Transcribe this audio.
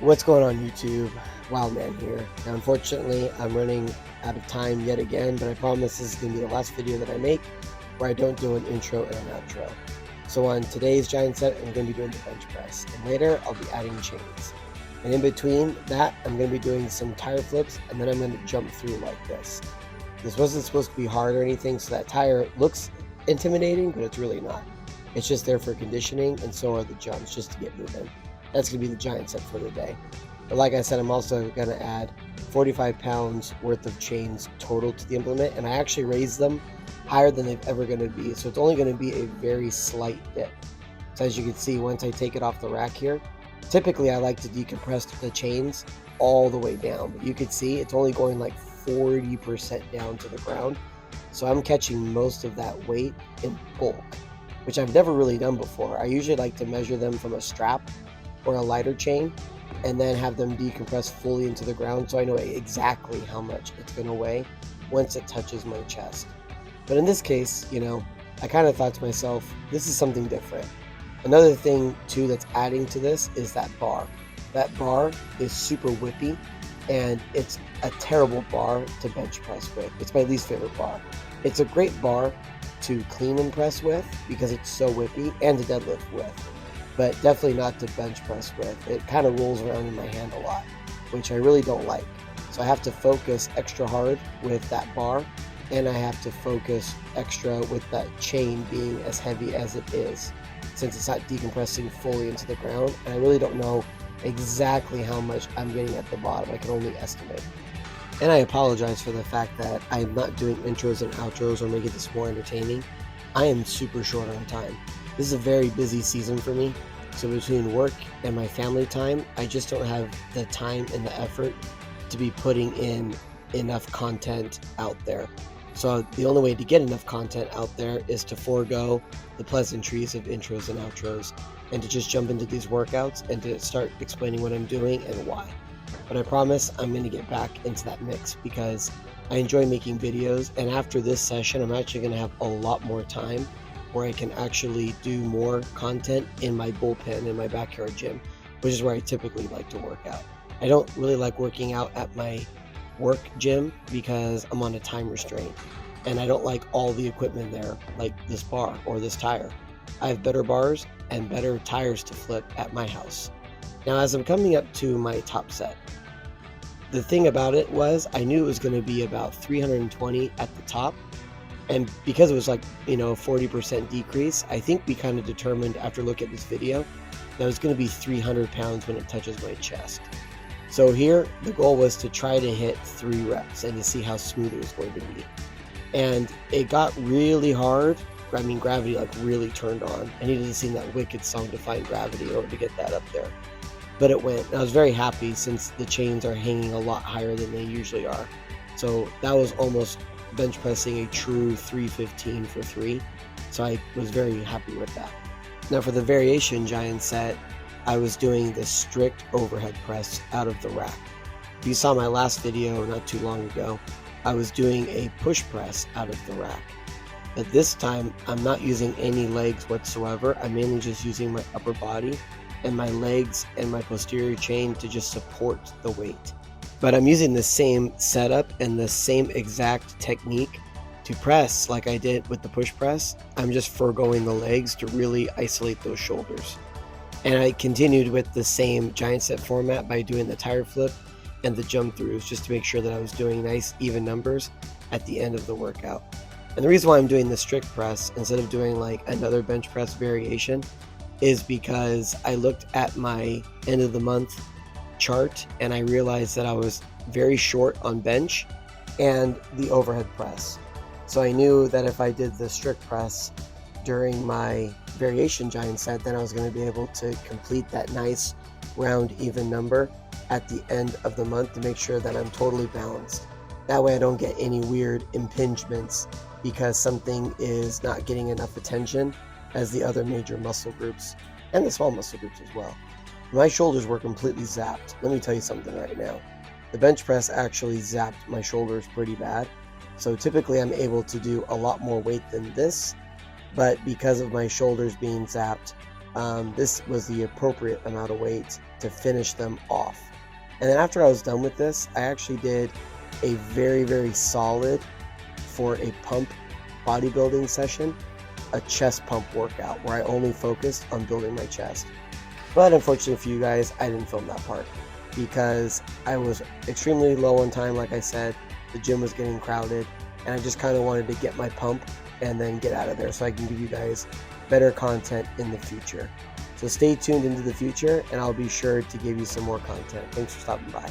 What's going on YouTube? WILDMAN here. Now unfortunately I'm running out of time yet again, but I promise this is going to be the last video that I make where I don't do an intro and an outro. So on today's giant set I'm going to be doing the bench press, and later I'll be adding chains. And in between that I'm going to be doing some tire flips, and then I'm going to jump through like this. This wasn't supposed to be hard or anything, so that tire looks intimidating, but it's really not. It's just there for conditioning, and so are the jumps, just to get moving. That's going to be the giant set for today. But like I said, I'm also going to add 45 pounds worth of chains total to the implement, and I actually raised them higher than they've ever going to be, so it's only going to be a very slight dip. So as you can see, once I take it off the rack here, typically I like to decompress the chains all the way down, but you can see it's only going like 40% down to the ground. So I'm catching most of that weight in bulk, which I've never really done before. I usually like to measure them from a strap or a lighter chain and then have them decompress fully into the ground, so I know exactly how much it's going to weigh once it touches my chest. But in this case, I kind of thought to myself, this is something different. Another thing too that's adding to this is that bar. That bar is super whippy, and it's a terrible bar to bench press with. It's my least favorite bar. It's a great bar to clean and press with because it's so whippy, and to deadlift with, but definitely not to bench press with. It kind of rolls around in my hand a lot, which I really don't like. So I have to focus extra hard with that bar, and I have to focus extra with that chain being as heavy as it is, since it's not decompressing fully into the ground, and I really don't know exactly how much I'm getting at the bottom. I can only estimate. And I apologize for the fact that I'm not doing intros and outros or making this more entertaining. I am super short on time. This is a very busy season for me, so between work and my family time, I just don't have the time and the effort to be putting in enough content out there. So the only way to get enough content out there is to forego the pleasantries of intros and outros, and to just jump into these workouts and to start explaining what I'm doing and why. But I promise I'm going to get back into that mix because I enjoy making videos, and after this session I'm actually going to have a lot more time where I can actually do more content in my bullpen in my backyard gym, which is where I typically like to work out. I don't really like working out at my work gym because I'm on a time restraint, and I don't like all the equipment there, like this bar or this tire. I have better bars and better tires to flip at my house. Now, as I'm coming up to my top set, the thing about it was I knew it was going to be about 320 at the top, and because it was like, a 40% decrease, I think we kind of determined after looking at this video that it was going to be 300 pounds when it touches my chest. So here, the goal was to try to hit 3 reps and to see how smooth it was going to be. And it got really hard. I mean, gravity really turned on. I needed to sing that Wicked song to find gravity in order to get that up there. But it went. I was very happy since the chains are hanging a lot higher than they usually are. So that was almost bench pressing a true 315 for 3. So I was very happy with that. Now for the variation giant set, I was doing the strict overhead press out of the rack. If you saw my last video not too long ago, I was doing a push press out of the rack. But this time, I'm not using any legs whatsoever. I'm mainly just using my upper body and my legs and my posterior chain to just support the weight. But I'm using the same setup and the same exact technique to press like I did with the push press. I'm just foregoing the legs to really isolate those shoulders. And I continued with the same giant set format by doing the tire flip and the jump throughs, just to make sure that I was doing nice even numbers at the end of the workout. And the reason why I'm doing the strict press instead of doing like another bench press variation is because I looked at my end of the month chart and I realized that I was very short on bench and the overhead press. So I knew that if I did the strict press during my variation giant set, then I was going to be able to complete that nice round even number at the end of the month to make sure that I'm totally balanced. That way I don't get any weird impingements because something is not getting enough attention as the other major muscle groups and the small muscle groups as well. My shoulders were completely zapped. Let me tell you something right now. The bench press actually zapped my shoulders pretty bad. So typically I'm able to do a lot more weight than this, but because of my shoulders being zapped, this was the appropriate amount of weight to finish them off. And then after I was done with this, I actually did a very, very solid, for a pump bodybuilding session, a chest pump workout where I only focused on building my chest. But unfortunately for you guys, I didn't film that part because I was extremely low on time. Like I said, the gym was getting crowded and I just kind of wanted to get my pump and then get out of there so I can give you guys better content in the future. So stay tuned into the future and I'll be sure to give you some more content. Thanks for stopping by.